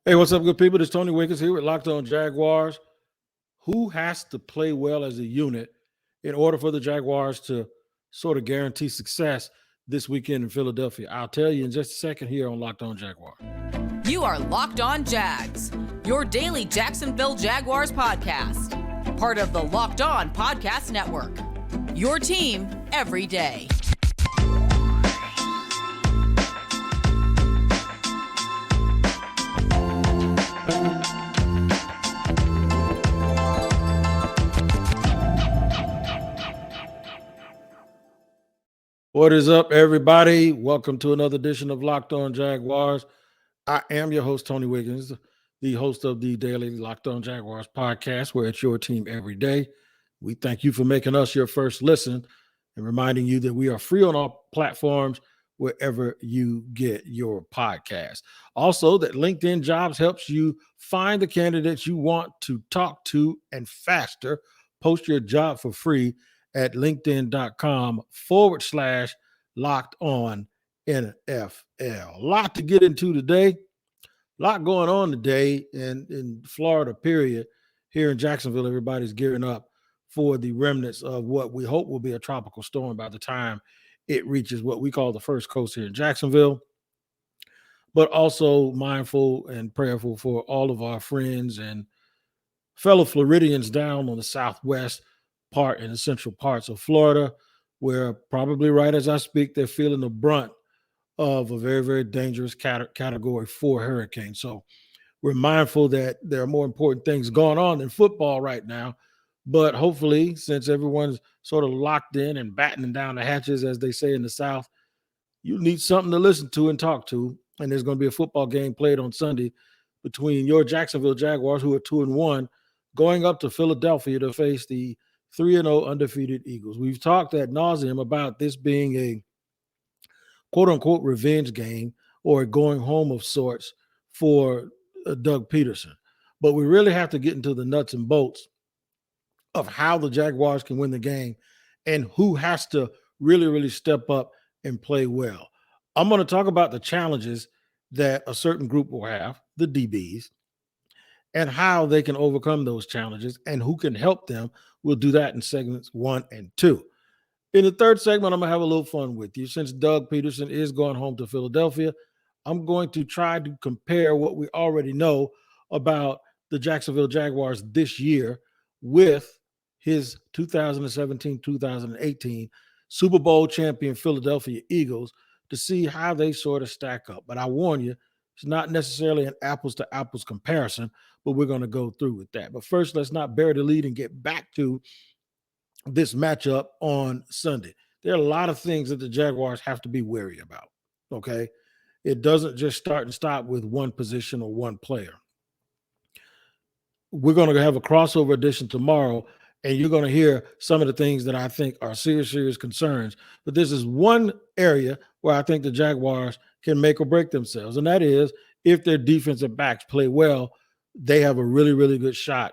Hey, what's up, good people? It's Tony Wiggins here with Locked On Jaguars. Who has to play well as a unit in order for the Jaguars to sort of guarantee success this weekend in Philadelphia? I'll tell you in just a second here on Locked On Jaguars. You are Locked On Jags, your daily Jacksonville Jaguars podcast. Part of the Locked On Podcast Network, your team every day. What is up, everybody? Welcome to another edition of Locked On Jaguars. I am your host, Tony Wiggins, the host of the daily Locked On Jaguars podcast, where it's your team every day. We thank you for making us your first listen and reminding you that we are free on all platforms wherever you get your podcast. Also, that LinkedIn Jobs helps you find the candidates you want to talk to and faster. Post your job for free at linkedin.com/locked on NFL. A lot to get into today. A lot going on today in Florida, period. Here in Jacksonville, everybody's gearing up for the remnants of what we hope will be a tropical storm by the time it reaches what we call the first coast here in Jacksonville. But also mindful and prayerful for all of our friends and fellow Floridians down on the southwest part in the central parts of Florida, where probably right as I speak, they're feeling the brunt of a very, very dangerous category 4 hurricane. So we're mindful that there are more important things going on than football right now. But hopefully, since everyone's sort of locked in and battening down the hatches, as they say in the South, you need something to listen to and talk to. And there's going to be a football game played on Sunday between your Jacksonville Jaguars, who are 2-1, going up to Philadelphia to face the 3-0 undefeated Eagles. We've talked ad nauseum about this being a quote-unquote revenge game or a going home of sorts for Doug Peterson. But we really have to get into the nuts and bolts of how the Jaguars can win the game and who has to really, really step up and play well. I'm going to talk about the challenges that a certain group will have, the DBs, and how they can overcome those challenges and who can help them. We'll do that in segments 1 and 2. In the third segment, I'm going to have a little fun with you. Since Doug Peterson is going home to Philadelphia, I'm going to try to compare what we already know about the Jacksonville Jaguars this year with his 2017-2018 Super Bowl champion Philadelphia Eagles to see how they sort of stack up. But I warn you, it's not necessarily an apples-to-apples comparison, but we're going to go through with that. But first, let's not bury the lead and get back to this matchup on Sunday. There are a lot of things that the Jaguars have to be wary about, okay? It doesn't just start and stop with one position or one player. We're going to have a crossover edition tomorrow, and you're going to hear some of the things that I think are serious, serious concerns. But this is one area where I think the Jaguars can make or break themselves, and that is if their defensive backs play well, they have a really, really good shot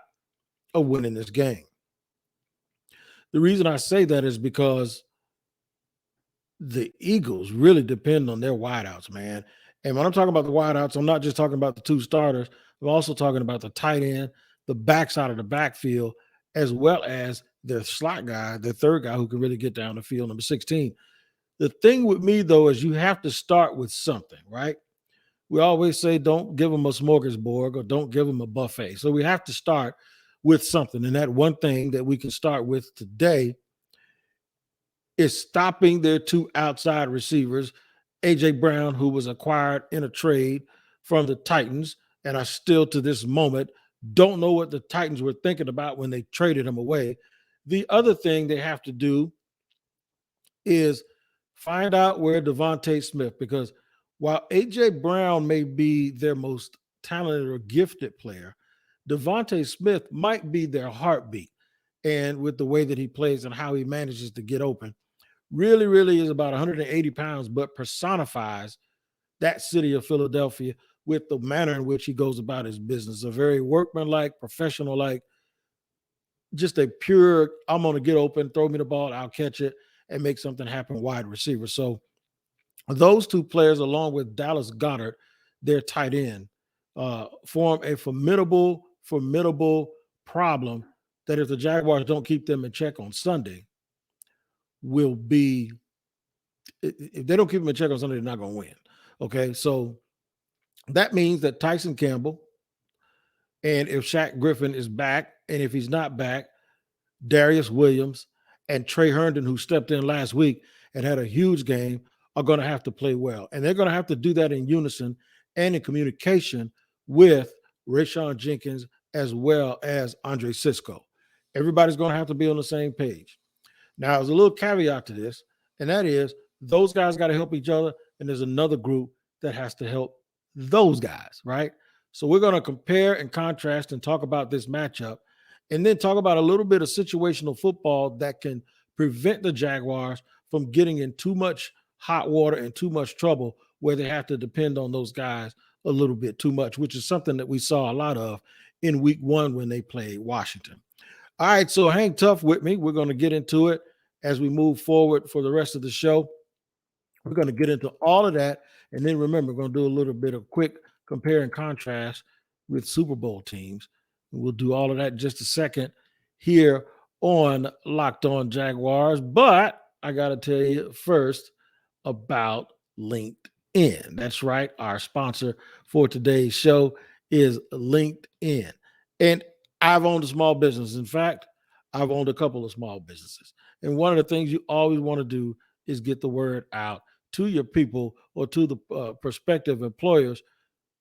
of winning this game. The reason I say that is because the Eagles really depend on their wideouts, man. And when I'm talking about the wideouts, I'm not just talking about the two starters. I'm also talking about the tight end, the backside of the backfield, as well as their slot guy, the third guy who can really get down the field, number 16. The thing with me, though, is you have to start with something, right? We always say don't give them a smorgasbord or don't give them a buffet. So we have to start with something. And that one thing that we can start with today is stopping their two outside receivers, A.J. Brown, who was acquired in a trade from the Titans, and I still to this moment don't know what the Titans were thinking about when they traded him away. The other thing they have to do is find out where Devonte Smith, because while A.J. Brown may be their most talented or gifted player, Devonte Smith might be their heartbeat. And with the way that he plays and how he manages to get open, really, really is about 180 pounds, but personifies that city of Philadelphia with the manner in which he goes about his business. A very workmanlike, professional-like, just a pure, I'm going to get open, throw me the ball, I'll catch it, and make something happen wide receiver. So those two players, along with Dallas Goedert, their tight end, form a formidable problem that if the Jaguars don't keep them in check on Sunday, will be if they don't keep them in check on Sunday, they're not going to win. Okay, so that means that Tyson Campbell, and if Shaq Griffin is back, and if he's not back, Darius Williams and Trey Herndon, who stepped in last week and had a huge game, are going to have to play well. And they're going to have to do that in unison and in communication with Rayshon Jenkins as well as Andre Sisco. Everybody's going to have to be on the same page. Now, there's a little caveat to this, and that is those guys got to help each other, and there's another group that has to help those guys, right? So we're going to compare and contrast and talk about this matchup, and then talk about a little bit of situational football that can prevent the Jaguars from getting in too much hot water and too much trouble where they have to depend on those guys a little bit too much, which is something that we saw a lot of in week 1 when they played Washington. All right, so hang tough with me. We're going to get into it as we move forward for the rest of the show. We're going to get into all of that. And then remember, we're going to do a little bit of quick compare and contrast with Super Bowl teams. We'll do all of that in just a second here on Locked On Jaguars. But I got to tell you first about LinkedIn. That's right. Our sponsor for today's show is LinkedIn. And I've owned a small business. In fact, I've owned a couple of small businesses. And one of the things you always want to do is get the word out to your people or to the prospective employers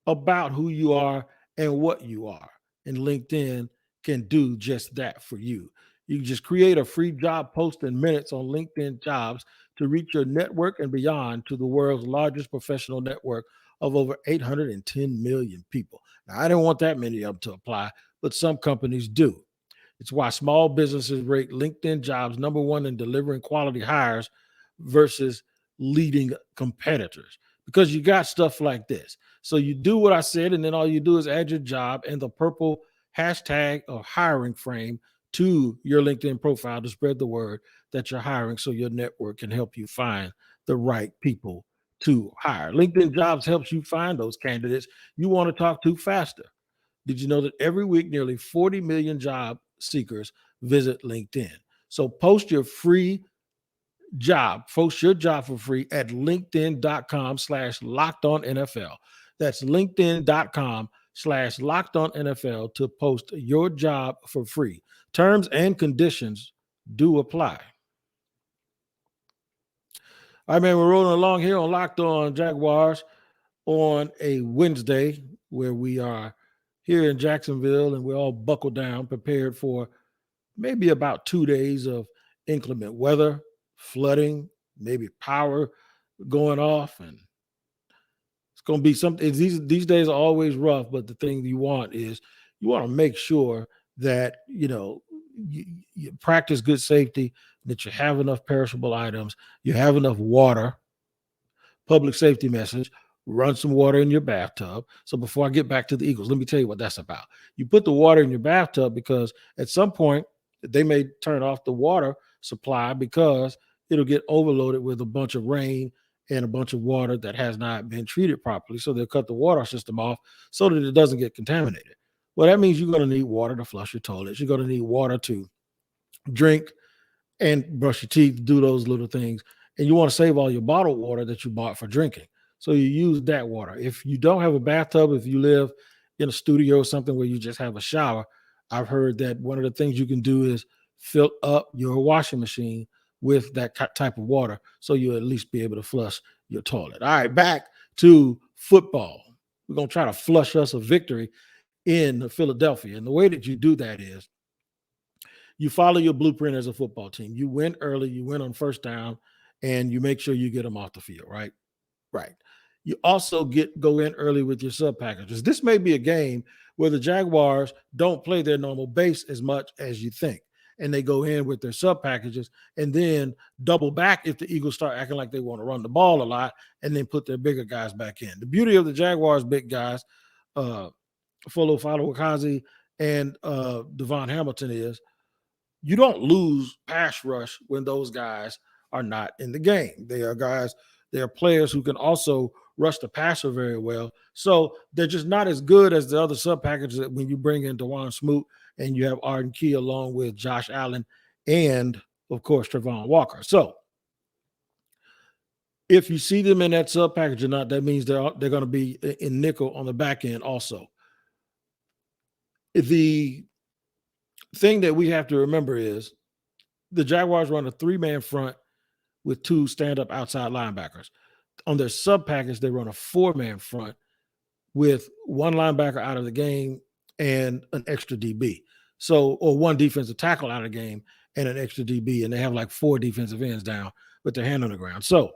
about who you are and what you are. And LinkedIn can do just that for you. You can just create a free job post in minutes on LinkedIn Jobs to reach your network and beyond to the world's largest professional network of over 810 million people. Now, I don't want that many of them to apply, but some companies do. It's why small businesses rate LinkedIn Jobs number 1 in delivering quality hires versus leading competitors, because you got stuff like this. So you do what I said, and then all you do is add your job and the purple hashtag or hiring frame to your LinkedIn profile to spread the word that you're hiring so your network can help you find the right people to hire. LinkedIn Jobs helps you find those candidates you want to talk to faster. Did you know that every week nearly 40 million job seekers visit LinkedIn? So post your job for free at linkedin.com/lockedonnfl. That's linkedin.com/lockedonnfl to post your job for free. Terms and conditions do apply. All right, man, we're rolling along here on Locked On Jaguars on a Wednesday where we are here in Jacksonville and we're all buckled down, prepared for maybe about 2 days of inclement weather, flooding, maybe power going off, and it's going to be something. These days are always rough, but the thing you want is you want to make sure that you practice good safety, that you have enough perishable items, you have enough water. Public safety message: run some water in your bathtub. So before I get back to the Eagles, let me tell you what that's about. You put the water in your bathtub because at some point they may turn off the water supply because it'll get overloaded with a bunch of rain and a bunch of water that has not been treated properly. So they'll cut the water system off so that it doesn't get contaminated. Well, that means you're going to need water to flush your toilets. You're going to need water to drink and brush your teeth, do those little things. And you want to save all your bottled water that you bought for drinking. So you use that water. If you don't have a bathtub, if you live in a studio or something where you just have a shower, I've heard that one of the things you can do is fill up your washing machine with that type of water so you'll at least be able to flush your toilet. All right, back to football. We're going to try to flush us a victory in Philadelphia. And the way that you do that is you follow your blueprint as a football team. You win early, you win on first down, and you make sure you get them off the field, right? Right. You also go in early with your sub packages. This may be a game where the Jaguars don't play their normal base as much as you think, and they go in with their sub packages and then double back if the Eagles start acting like they want to run the ball a lot and then put their bigger guys back in. The beauty of the Jaguars' big guys, Folo Faluakazi and Devon Hamilton, is you don't lose pass rush when those guys are not in the game. They are players who can also rush the passer very well. So they're just not as good as the other sub packages that when you bring in DeJuan Smoot and you have Arden Key along with Josh Allen and, of course, Trevon Walker. So if you see them in that sub package or not, that means they're going to be in nickel on the back end also. The thing that we have to remember is the Jaguars run a 3-man front with 2 stand-up outside linebackers. On their sub package, they run a 4-man front with 1 linebacker out of the game and an extra DB. So, or 1 defensive tackle out of the game and an extra DB, and they have like 4 defensive ends down with their hand on the ground. So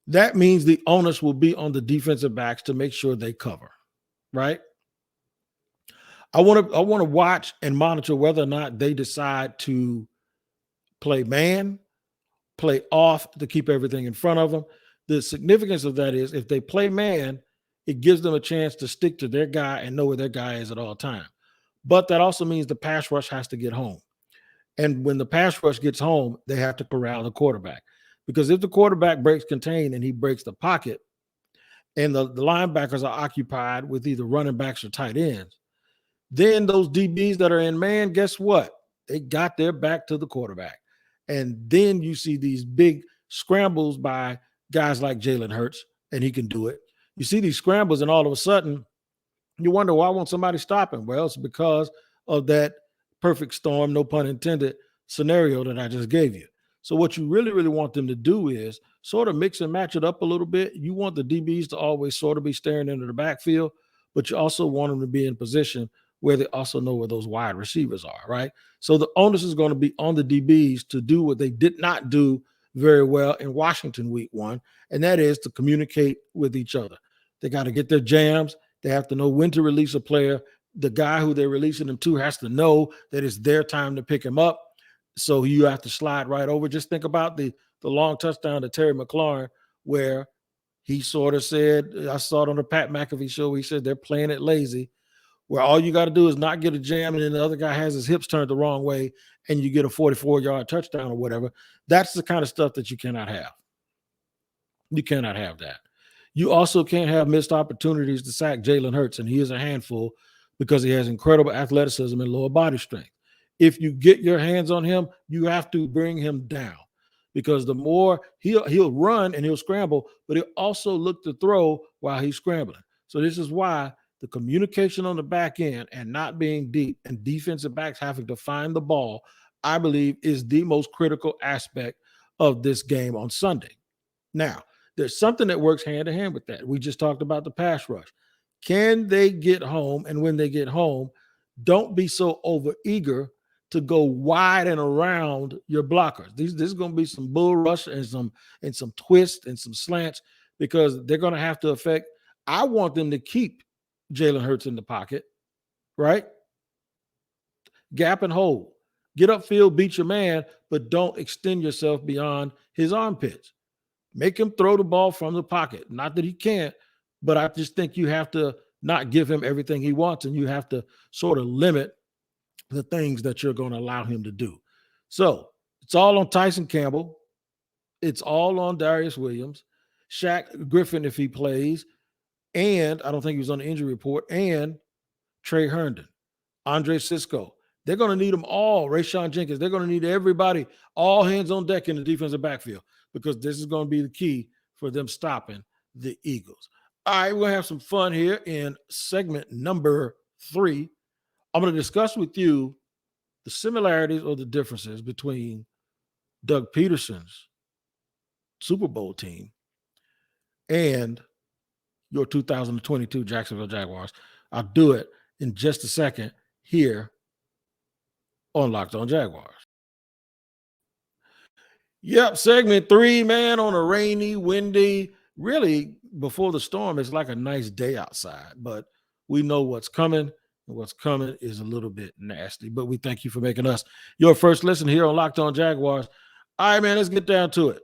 that means the onus will be on the defensive backs to make sure they cover, right? I want to watch and monitor whether or not they decide to play man, play off to keep everything in front of them. The significance of that is if they play man, it gives them a chance to stick to their guy and know where their guy is at all times. But that also means the pass rush has to get home. And when the pass rush gets home, they have to corral the quarterback. Because if the quarterback breaks contain and he breaks the pocket and the linebackers are occupied with either running backs or tight ends, then those DBs that are in man, guess what? They got their back to the quarterback. And then you see these big scrambles by guys like Jalen Hurts, and he can do it. You see these scrambles, and all of a sudden, you wonder, why won't somebody stop him? Well, it's because of that perfect storm, no pun intended, scenario that I just gave you. So what you really, really want them to do is sort of mix and match it up a little bit. You want the DBs to always sort of be staring into the backfield, but you also want them to be in position where they also know where those wide receivers are, right? So the onus is going to be on the DBs to do what they did not do very well in Washington week 1, and that is to communicate with each other. They got to get their jams. They have to know when to release a player. The guy who they're releasing them to has to know that it's their time to pick him up. So you have to slide right over. Just think about the long touchdown to Terry McLaurin where he sort of said, I saw it on the Pat McAfee show, he said they're playing it lazy, where all you got to do is not get a jam and then the other guy has his hips turned the wrong way and you get a 44-yard touchdown or whatever. That's the kind of stuff that you cannot have. You cannot have that. You also can't have missed opportunities to sack Jalen Hurts, and he is a handful because he has incredible athleticism and lower body strength. If you get your hands on him, you have to bring him down because the more he'll run and he'll scramble, but he'll also look to throw while he's scrambling. So this is why the communication on the back end and not being deep and defensive backs having to find the ball, I believe, is the most critical aspect of this game on Sunday. Now, there's something that works hand in hand with that. We just talked about the pass rush. Can they get home? And when they get home, don't be so overeager to go wide and around your blockers. This is going to be some bull rush and some twists and some slants because they're going to have to affect. I want them to keep Jalen Hurts in the pocket, right? Gap and hold. Get upfield, beat your man, but don't extend yourself beyond his armpits. Make him throw the ball from the pocket. Not that he can't, but I just think you have to not give him everything he wants, and you have to sort of limit the things that you're going to allow him to do. So it's all on Tyson Campbell. It's all on Darius Williams, Shaq Griffin if he plays, and I don't think he was on the injury report, and Trey Herndon, Andre Sisco. They're going to need them all. Rayshon Jenkins. They're going to need everybody, all hands on deck in the defensive backfield because this is going to be the key for them stopping the Eagles. All right, we're going to have some fun here in segment number 3. I'm going to discuss with you the similarities or the differences between Doug Peterson's Super Bowl team and your 2022 Jacksonville Jaguars. I'll do it in just a second here on Locked On Jaguars. Yep, segment 3, man, on a rainy, windy, really before the storm, it's like a nice day outside, but we know what's coming. And what's coming is a little bit nasty, but we thank you for making us your first listen here on Locked On Jaguars. All right, man, let's get down to it.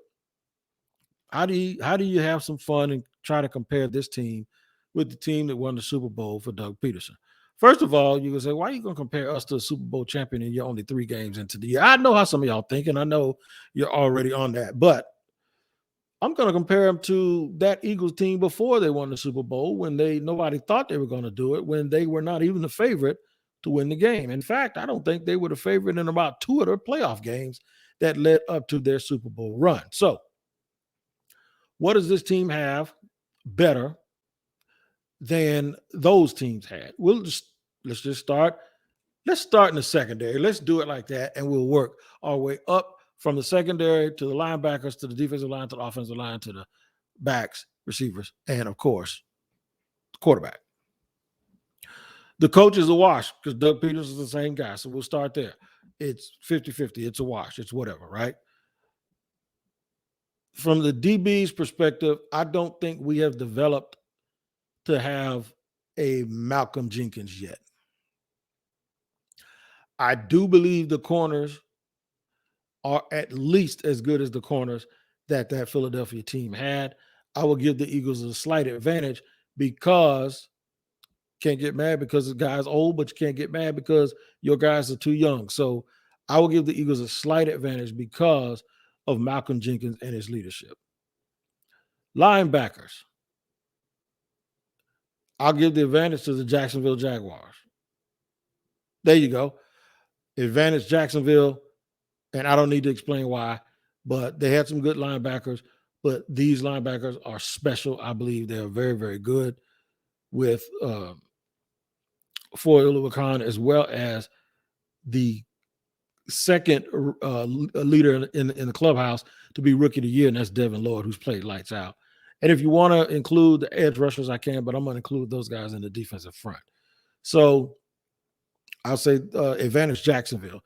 How do you have some fun and try to compare this team with the team that won the Super Bowl for Doug Peterson? First of all, you can say, why are you going to compare us to a Super Bowl champion and you're only 3 games into the year? I know how some of y'all think, and I know you're already on that. But I'm going to compare them to that Eagles team before they won the Super Bowl, when nobody thought they were going to do it, when they were not even the favorite to win the game. In fact, I don't think they were the favorite in about 2 of their playoff games that led up to their Super Bowl run. So, what does this team have better than those teams had? Let's just start. Let's start in the secondary. Let's do it like that, and we'll work our way up from the secondary to the linebackers, to the defensive line, to the offensive line, to the backs, receivers, and of course, the quarterback. The coach is a wash because Doug Peters is the same guy. So we'll start there. It's 50-50. It's a wash. It's whatever, right? From the DB's perspective, I don't think we have developed to have a Malcolm Jenkins yet. I do believe the corners are at least as good as the corners that Philadelphia team had. I will give the Eagles a slight advantage because can't get mad because the guy's old, but you can't get mad because your guys are too young. So I will give the Eagles a slight advantage because of Malcolm Jenkins and his leadership. Linebackers. I'll give the advantage to the Jacksonville Jaguars. There you go. Advantage Jacksonville, and I don't need to explain why, but they had some good linebackers, but these linebackers are special. I believe they're very, very good with Foy Oluwakan, as well as the second leader in the clubhouse to be rookie of the year, and that's Devin Lloyd, who's played lights out. And if you want to include the edge rushers, I can, but I'm going to include those guys in the defensive front. So I'll say advantage Jacksonville.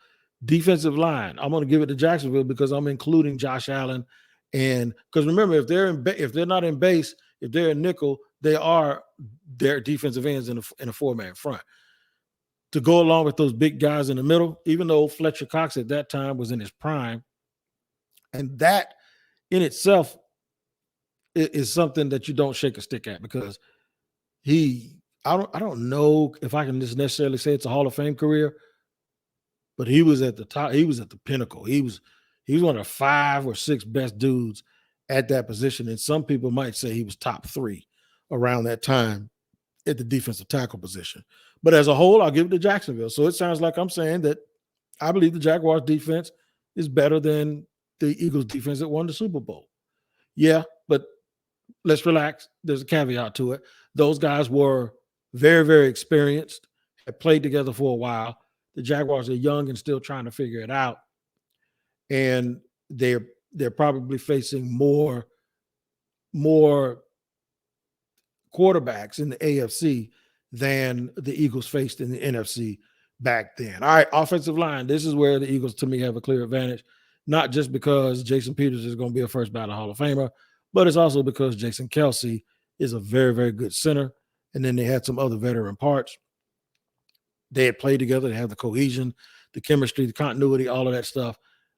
Defensive line, I'm going to give it to Jacksonville because I'm including Josh Allen. And because remember, if they're not in base, if they're in nickel, they are their defensive ends in a four-man front. To go along with those big guys in the middle, even though Fletcher Cox at that time was in his prime. And that in itself is something that you don't shake a stick at, because I don't know if I can just necessarily say it's a Hall of Fame career, but he was at the top. He was at the pinnacle. He was one of the 5 or 6 best dudes at that position. And some people might say he was top 3 around that time at the defensive tackle position. But as a whole, I'll give it to Jacksonville. So it sounds like I'm saying that I believe the Jaguars defense is better than the Eagles defense that won the Super Bowl. Yeah, but let's relax. There's a caveat to it. Those guys were very, very experienced, had played together for a while. The Jaguars are young and still trying to figure it out. And they're probably facing more quarterbacks in the AFC than the Eagles faced in the NFC back then. All right, offensive line. This is where the Eagles, to me, have a clear advantage, not just because Jason Peters is going to be a first ballot Hall of Famer, but it's also because Jason Kelce is a very, very good center. And then they had some other veteran parts. They had played together. They have the cohesion, the chemistry, the continuity, all of that stuff.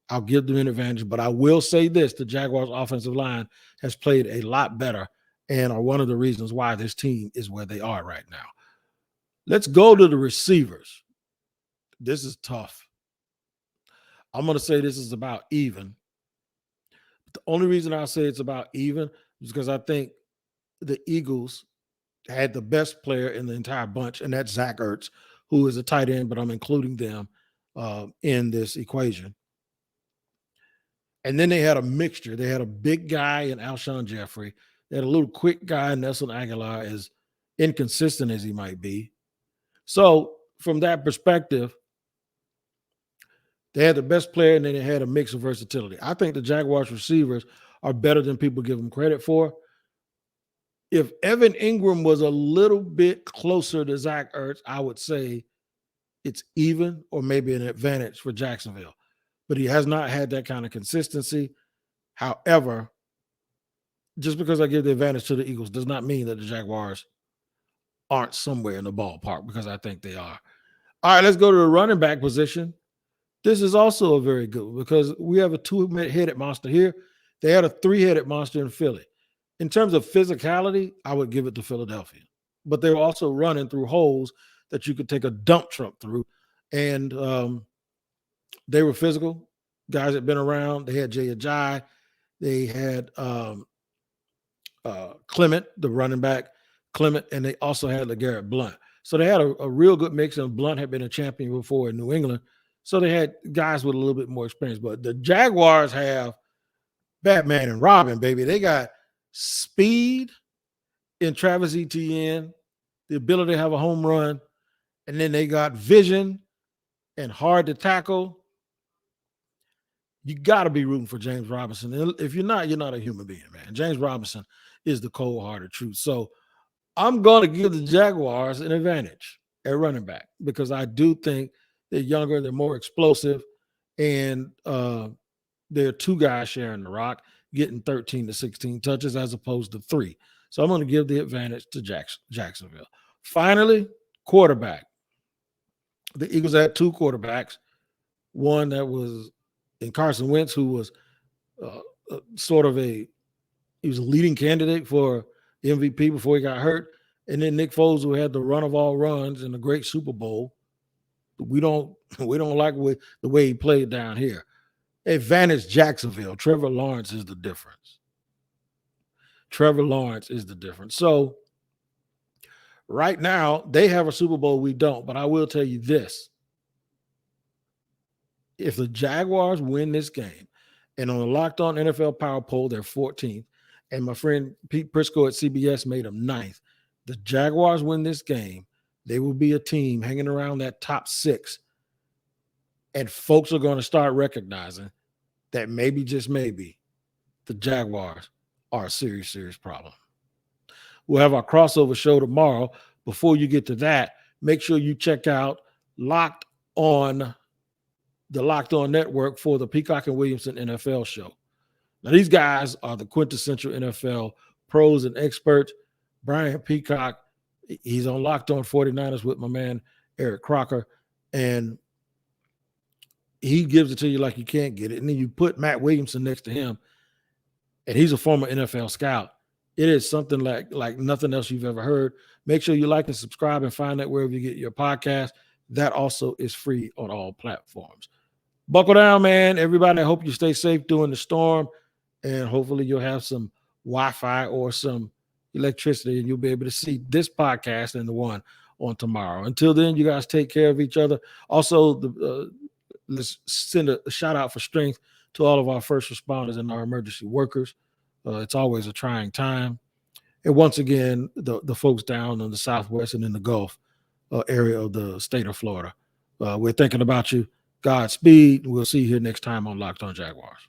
I'll give them an advantage. But I will say this, the Jaguars offensive line has played a lot better and are one of the reasons why this team is where they are right now. Let's go to the receivers. This is tough. I'm going to say this is about even. But the only reason I say it's about even is because I think the Eagles had the best player in the entire bunch, and that's Zach Ertz, who is a tight end, but I'm including them in this equation. And then they had a mixture. They had a big guy in Alshon Jeffrey. They had a little quick guy, Nelson Aguilar, as inconsistent as he might be. So from that perspective, they had the best player, and then they had a mix of versatility. I think the Jaguars receivers are better than people give them credit for. If Evan Ingram was a little bit closer to Zach Ertz, I would say it's even or maybe an advantage for Jacksonville. But he has not had that kind of consistency. However, just because I give the advantage to the Eagles does not mean that the Jaguars aren't somewhere in the ballpark, because I think they are. All right, let's go to the running back position. This is also a very good one because we have a 2-headed monster here. They had a 3-headed monster in Philly. In terms of physicality, I would give it to Philadelphia. But they were also running through holes that you could take a dump truck through. And they were physical. Guys had been around. They had Jay Ajayi. They had Clement, the running back, Clement, and they also had LeGarrette Blount. So they had a real good mix, and Blount had been a champion before in New England. So they had guys with a little bit more experience. But the Jaguars have Batman and Robin, baby. They got speed in Travis Etienne, the ability to have a home run, and then they got vision and hard to tackle. You got to be rooting for James Robinson. And if you're not a human being, man. James Robinson is the cold-hearted truth. So I'm going to give the Jaguars an advantage at running back because I do think they're younger, they're more explosive, and there are two guys sharing the rock, getting 13 to 16 touches as opposed to 3. So I'm going to give the advantage to Jacksonville. Finally, quarterback. The Eagles had 2 quarterbacks. One that was in Carson Wentz, who was he was a leading candidate for the MVP before he got hurt. And then Nick Foles, who had the run of all runs in a great Super Bowl. We don't like the way he played down here. Advantage Jacksonville. Trevor Lawrence is the difference. So right now, they have a Super Bowl. We don't. But I will tell you this. If the Jaguars win this game, and on the Locked On NFL Power Poll, they're 14th, and my friend Pete Prisco at CBS made them 9th. The Jaguars win this game, they will be a team hanging around that top 6. And folks are going to start recognizing that maybe, just maybe, the Jaguars are a serious, serious problem. We'll have our crossover show tomorrow. Before you get to that, make sure you check out the Locked On Network for the Peacock and Williamson NFL show. Now, these guys are the quintessential NFL pros and experts. Brian Peacock, he's on Locked On 49ers with my man Eric Crocker, and he gives it to you like you can't get it. And then you put Matt Williamson next to him, and he's a former NFL scout. It is something like nothing else you've ever heard. Make sure you like and subscribe and find that wherever you get your podcast. That also is free on all platforms. Buckle down, man. Everybody, I hope you stay safe during the storm, and hopefully you'll have some Wi-Fi or some electricity, and you'll be able to see this podcast and the one on tomorrow. Until then, you guys take care of each other. Also, let's send a shout out for strength to all of our first responders and our emergency workers. It's always a trying time. And once again, the folks down in the Southwest and in the Gulf area of the state of Florida, we're thinking about you. Godspeed. We'll see you here next time on Locked On Jaguars.